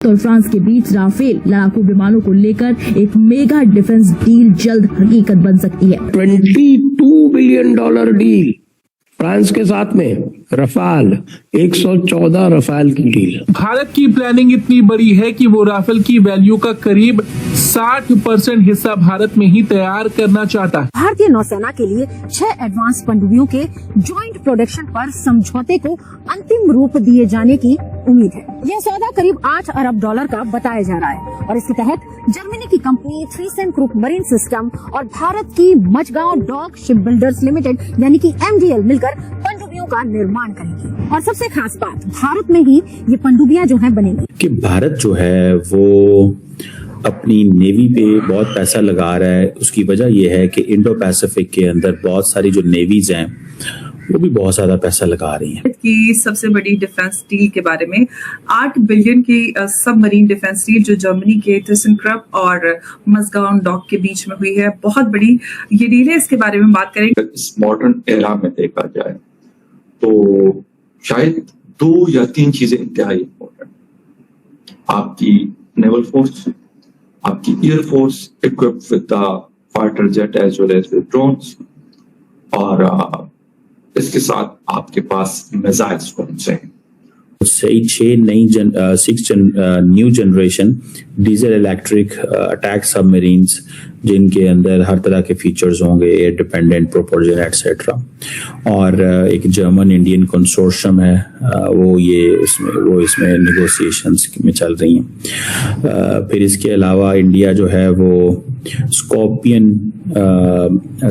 और फ्रांस के बीच राफेल लड़ाकू विमानों को लेकर एक मेगा डिफेंस डील जल्द हकीकत बन सकती है। $22 बिलियन डील फ्रांस के साथ में, रफाल 114 रफाल की डील। भारत की प्लानिंग इतनी बड़ी है कि वो राफेल की वैल्यू का करीब 60% हिस्सा भारत में ही तैयार करना चाहता है। भारतीय नौसेना के लिए 6 एडवांस पनडुब्बियों के ज्वाइंट प्रोडक्शन पर समझौते को अंतिम रूप दिए जाने की उम्मीद है। यह सौदा करीब $8 अरब का बताया जा रहा है और इसके तहत जर्मनी की कंपनी थ्रीसेनक्रूप मरीन सिस्टम और भारत की Mazagon dock ship builders limited यानी कि MDL मिलकर पनडुब्बियों का निर्माण करेंगी। और सबसे खास बात, भारत में ही ये पनडुब्बियां जो हैं बनेंगी। कि भारत जो है वो अपनी नेवी पे बहुत पैसा लगा रहा है। उसकी वजह यह है कि इंडो पैसिफिक के अंदर बहुत सारी जो नेवीज हैं वो भी बहुत ज्यादा पैसा लगा रही हैं। की सबसे बड़ी डिफेंस डील के बारे में 8 बिलियन की सबमरीन डिफेंस डील जो जर्मनी के थ्रेसेनक्रूप और मज़गांव डॉक के बीच में हुई है, बहुत बड़ी ये डील है। इसके बारे में बात करेंगे। इस मॉडर्न एरा में देखा जाए तो शायद 2 या 3 चीजें इंतहाई इंपॉर्टेंट। आपकी नेवल फोर्स, आपकी air force equipped with the fighter jet as well as with drones, और इसके साथ आपके पास मिसाइल्स कौन से हैं। सही 6 new generation diesel electric attack submarines जिनके अंदर हर तरह के फीचर्स होंगे, एयर डिपेंडेंट, प्रोपल्शन एटसेट्रा। और एक जर्मन इंडियन कंसोर्शियम है, वो इसमें नेगोशिएशंस में चल रही हैं। फिर इसके अलावा इंडिया जो है वो स्कॉर्पियन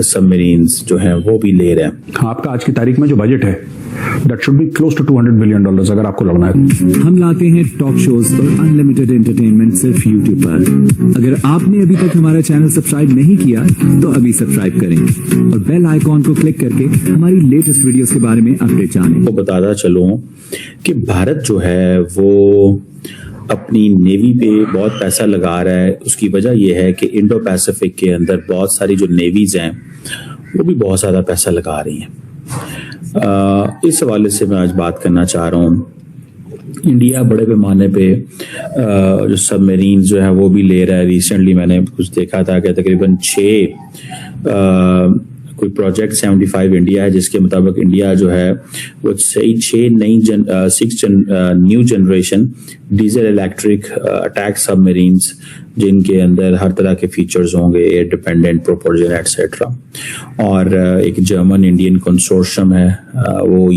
सबमरीन्स जो हैं वो भी ले रहे हैं। आपका आज की तारीख में जो बजट है that should be close to $200 billion अगर आपको लड़ना है। हम लाते हैं टॉप शोज और अनलिमिटेड एंटरटेनमेंट सिर्फ YouTube पर। अगर आपने अभी तक हमारा चैनल सब्सक्राइब नहीं किया तो अभी सब्सक्राइब करें और बेल आइकॉन को क्लिक करके हमारी लेटेस्ट वीडियोस के बारे में अपडेट जानें। तो बताता चलूं कि भारत जो है वो अपनी नेवी पे बहुत पैसा लगा रहा है। उसकी वजह यह है कि इंडो पैसिफिक के अंदर बहुत सारी जो नेवीज हैं वो भी बहुत ज्यादा पैसा लगा रही हैं। इस हवाले से मैं आज बात करना चाह रहा हूँ। इंडिया बड़े पैमाने पे जो सबमरीन जो है वो भी ले रहा है। रिसेंटली मैंने कुछ देखा था कि तकरीबन 6 कोई प्रोजेक्ट 75 इंडिया है, जिसके मुताबिक इंडिया जो है वो 6 new generation diesel electric attack submarines जिनके अंदर हर तरह के फीचर्स होंगे, एयर डिपेंडेंट, प्रोपल्शन एटसेट्रा। और एक जर्मन इंडियन कंसोर्शियम है, वो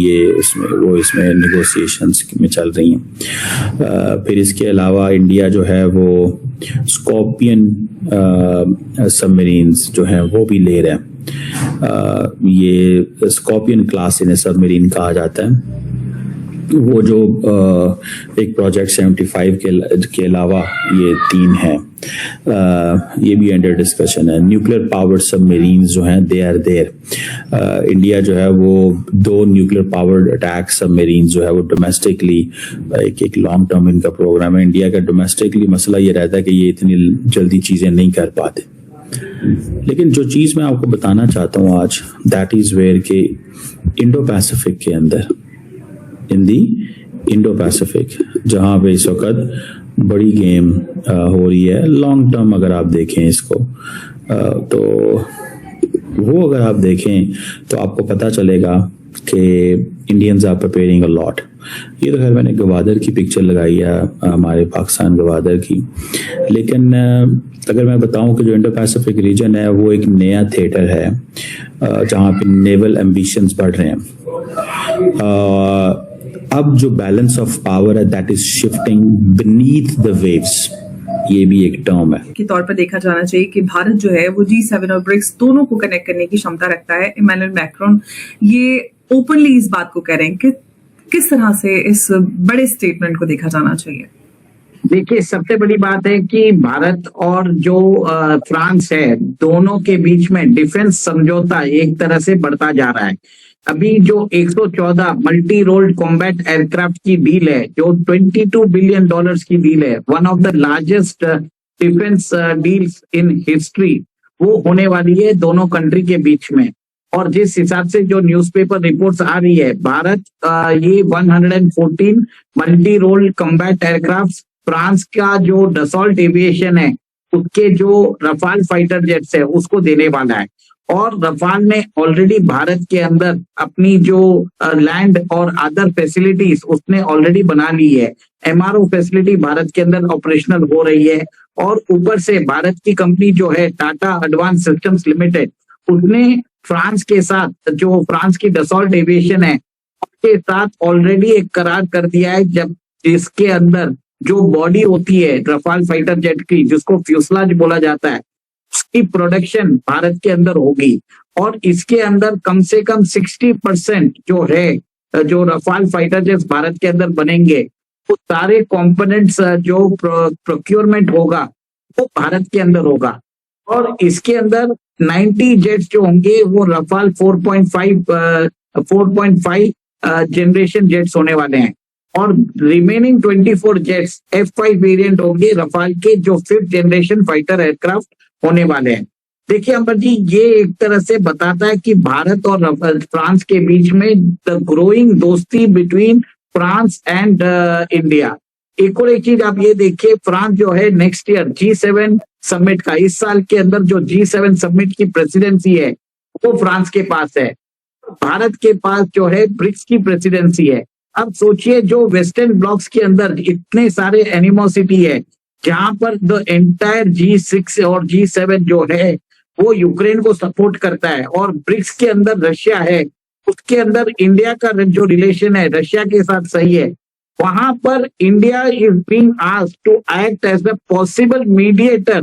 इसमें नेगोशिएशंस में चल रही हैं। फिर इसके अलावा इंडिया जो है वो स्कॉर्पियन सबमरीन्स जो हैं वो भी ले रहे हैं। ये स्कॉर्पियन क्लास इन्हें सबमरीन कहा जाता है। वो जो एक प्रोजेक्ट 75 के अलावा ये 3 हैं, ये भी अंडर डिस्कशन है। न्यूक्लियर पावर्ड सबमरीन्स जो हैं दे आर देयर। इंडिया जो है वो 2 न्यूक्लियर पावर्ड अटैक सबमरीन्स जो है वो डोमेस्टिकली एक लॉन्ग टर्म इनका प्रोग्राम है। इंडिया का डोमेस्टिकली मसला ये रहता है कि ये इतनी जल्दी चीजें नहीं कर पाते। लेकिन जो चीज मैं आपको बताना चाहता हूँ आज, दैट इज वेयर के इंडो पैसिफिक के अंदर, इन दी इंडो पैसिफिक, जहां पे इस वक्त बड़ी गेम हो रही है लॉन्ग टर्म। अगर आप देखें इसको तो वो अगर आप देखें तो आपको पता चलेगा कि Indians are preparing a lot. ये तो खैर मैंने गवादर की पिक्चर लगाई है, हमारे पाकिस्तान गवादर की। लेकिन अगर मैं बताऊं कि जो इंडो पैसिफिक रीजन है वो एक नया थिएटर है जहां पे नेवल एम्बिशंस बढ़ रहे हैं। अब जो बैलेंस ऑफ पावर है that is shifting beneath the waves, ये भी एक टर्म है के तौर पर देखा जाना चाहिए कि भारत जो है वो G7 और ब्रिक्स दोनों को कनेक्ट करने की क्षमता रखता है। इमैनुअल मैक्रोन ये ओपनली इस बात को कह रहे हैं कि किस तरह से इस बड़े स्टेटमेंट को देखा जाना चाहिए। देखिए, सबसे बड़ी बात है कि भारत और जो फ्रांस है, दोनों के बीच में डिफेंस समझौता एक तरह से बढ़ता जा रहा है। अभी जो 114 मल्टी रोल्ड कॉम्बैट एयरक्राफ्ट की डील है, जो $22 बिलियन की डील है, one of the largest defence deals in history, वो होने वाली है दोनों कंट्री के बीच में। और जिस हिसाब से जो न्यूज़पेपर रिपोर्ट्स आ रही है, भारत ये 114 multi rolled combat aircraft France का जो डसॉल्ट एविएशन है उसके जो रफाल फाइटर जेट्स है उसको देने वाला है। और रफाल ने ऑलरेडी भारत के अंदर अपनी जो लैंड और अदर फैसिलिटीज उसने ऑलरेडी बना ली है। एमआरओ फैसिलिटी भारत के अंदर ऑपरेशनल हो रही है। और ऊपर से भारत की कंपनी जो है टाटा एडवांस सिस्टम्स लिमिटेड, उसने फ्रांस के साथ जो फ्रांस की डसॉल्ट एविएशन है उसके साथ ऑलरेडी एक करार कर दिया है, जब इसके अंदर जो बॉडी होती है रफाल फाइटर जेट की जिसको फ्यूसलाज बोला जाता है उसकी प्रोडक्शन भारत के अंदर होगी। और इसके अंदर कम से कम 60% जो है जो रफाल फाइटर जेट्स भारत के अंदर बनेंगे वो सारे कंपोनेंट्स जो प्रोक्योरमेंट होगा वो भारत के अंदर होगा। और इसके अंदर 90 जेट्स जो होंगे वो रफाल 4.5 जनरेशन जेट्स होने वाले हैं। और रिमेनिंग 24 जेट्स F5 वेरिएंट होंगे रफाल के जो 5th जनरेशन फाइटर एयरक्राफ्ट होने वाले हैं। देखिए अंबर जी, ये एक तरह से बताता है कि भारत और फ्रांस के बीच में द ग्रोइंग दोस्ती बिटवीन फ्रांस एंड इंडिया। एक और एक चीज आप ये देखिए, फ्रांस जो है नेक्स्ट ईयर G7 समिट का, इस साल के अंदर जो G7 समिट की प्रेसिडेंसी है वो फ्रांस के पास है। भारत के पास जो है ब्रिक्स की प्रेसिडेंसी है। अब सोचिए जो वेस्टर्न ब्लॉक्स के अंदर इतने सारे एनिमोसिटी है, जहां पर द एंटायर G6 और G7 जो है वो यूक्रेन को सपोर्ट करता है, और ब्रिक्स के अंदर रशिया है, उसके अंदर इंडिया का जो रिलेशन है रशिया के साथ सही है। वहां पर India is being asked to act as a possible mediator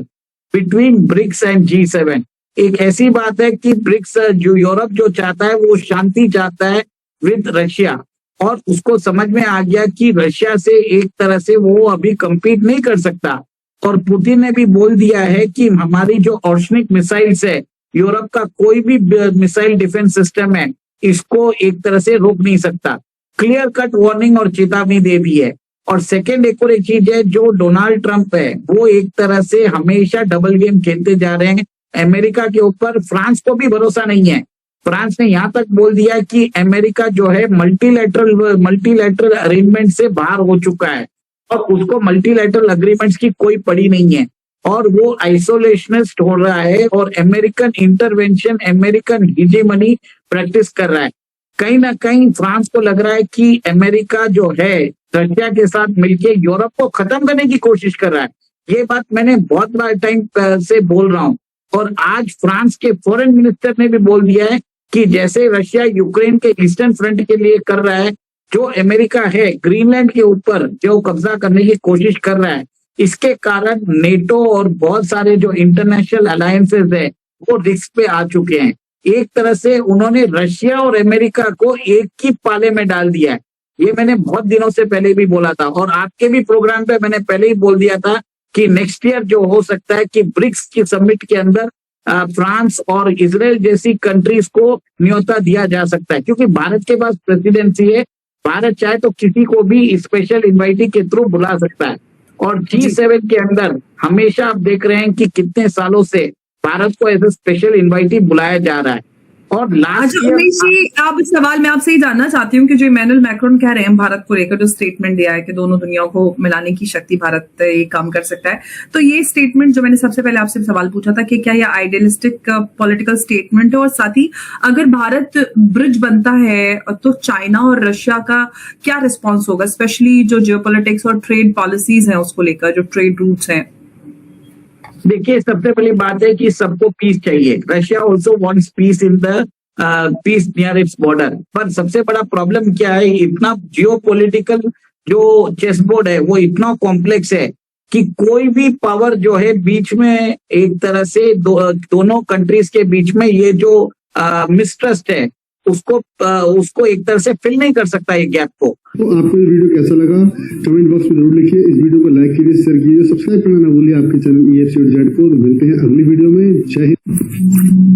between BRICS and G7। एक ऐसी बात है कि ब्रिक्स जो यूरोप जो चाहता है वो शांति चाहता है विद रशिया, और उसको समझ में आ गया कि रशिया से एक तरह से वो अभी compete नहीं कर सकता। और पुतिन ने भी बोल दिया है कि हमारी जो ऑर्शनिक मिसाइल्स है, यूरोप का कोई भी मिसाइल डिफेंस सिस्टम है, इसको एक तरह से रोक नहीं सकता। क्लियर कट वार्निंग और चेतावनी दे दी है। और सेकेंड एक और एक चीज है, जो डोनाल्ड ट्रंप है वो एक तरह से हमेशा डबल गेम खेलते जा रहे हैं अमेरिका के ऊपर। फ्रांस को भी भरोसा नहीं है। फ्रांस ने यहाँ तक बोल दिया कि अमेरिका जो है मल्टीलैटरल अरेंजमेंट से बाहर हो चुका है, और उसको मल्टीलैटरल अग्रीमेंट्स की कोई पड़ी नहीं है, और वो आइसोलेशनिस्ट हो रहा है और अमेरिकन इंटरवेंशन, अमेरिकन हिजीमनी प्रैक्टिस कर रहा है। कहीं ना कहीं फ्रांस को लग रहा है कि अमेरिका जो है रशिया के साथ मिलकर यूरोप को खत्म करने की कोशिश कर रहा है। ये बात मैंने बहुत बड़ा टाइम से बोल रहा हूँ, और आज फ्रांस के फॉरेन मिनिस्टर ने भी बोल दिया है कि जैसे रशिया यूक्रेन के ईस्टर्न फ्रंट के लिए कर रहा है, जो अमेरिका है ग्रीनलैंड के ऊपर जो कब्जा करने की कोशिश कर रहा है, इसके कारण नेटो और बहुत सारे जो इंटरनेशनल अलायंसेस है वो रिस्क पे आ चुके हैं। एक तरह से उन्होंने रशिया और अमेरिका को एक ही पाले में डाल दिया है। ये मैंने बहुत दिनों से पहले भी बोला था, और आपके भी प्रोग्राम पे मैंने पहले ही बोल दिया था कि नेक्स्ट ईयर जो हो सकता है कि ब्रिक्स की समिट के अंदर फ्रांस और इजराइल जैसी कंट्रीज को न्योता दिया जा सकता है, क्योंकि भारत के पास प्रेसिडेंसी है। भारत चाहे तो किसी को भी स्पेशल इनवाइटी के थ्रू बुला सकता है। और G7 के अंदर हमेशा आप देख रहे हैं कि कितने सालों से भारत को एज ए स्पेशल इनवाइटी बुलाया जा रहा है। और लास्ट उमेश जी, अब सवाल मैं आपसे ही जानना चाहती हूँ कि जो इमैनुअल मैक्रोन कह रहे हैं भारत को लेकर जो स्टेटमेंट दिया है कि दोनों दुनियाओं को मिलाने की शक्ति भारत ये काम कर सकता है, तो ये स्टेटमेंट जो मैंने सबसे पहले आपसे सवाल पूछा था कि क्या ये आइडियलिस्टिक पॉलिटिकल स्टेटमेंट है, और साथ ही अगर भारत ब्रिज बनता है तो चाइना और रशिया का क्या रिस्पॉन्स होगा, स्पेशली जो जियोपॉलिटिक्स और ट्रेड पॉलिसीज हैं उसको लेकर, जो ट्रेड रूट्स हैं? देखिए, सबसे पहली बात है कि सबको पीस चाहिए। Russia also wants peace in the peace near its border. पर सबसे बड़ा प्रॉब्लम क्या है, इतना जियोपॉलिटिकल जो चेस बोर्ड है वो इतना कॉम्प्लेक्स है कि कोई भी पावर जो है बीच में एक तरह से दोनों कंट्रीज के बीच में ये जो मिसट्रस्ट है उसको एक तरह से फिल नहीं कर सकता ये गैप को। तो आपको ये वीडियो कैसा लगा कमेंट बॉक्स में जरूर लिखिए। इस वीडियो को लाइक कीजिए, शेयर कीजिए, सब्सक्राइब करना ना भूलिए आपके चैनल EFC.Z को। मिलते हैं अगली वीडियो में। जय हिंद।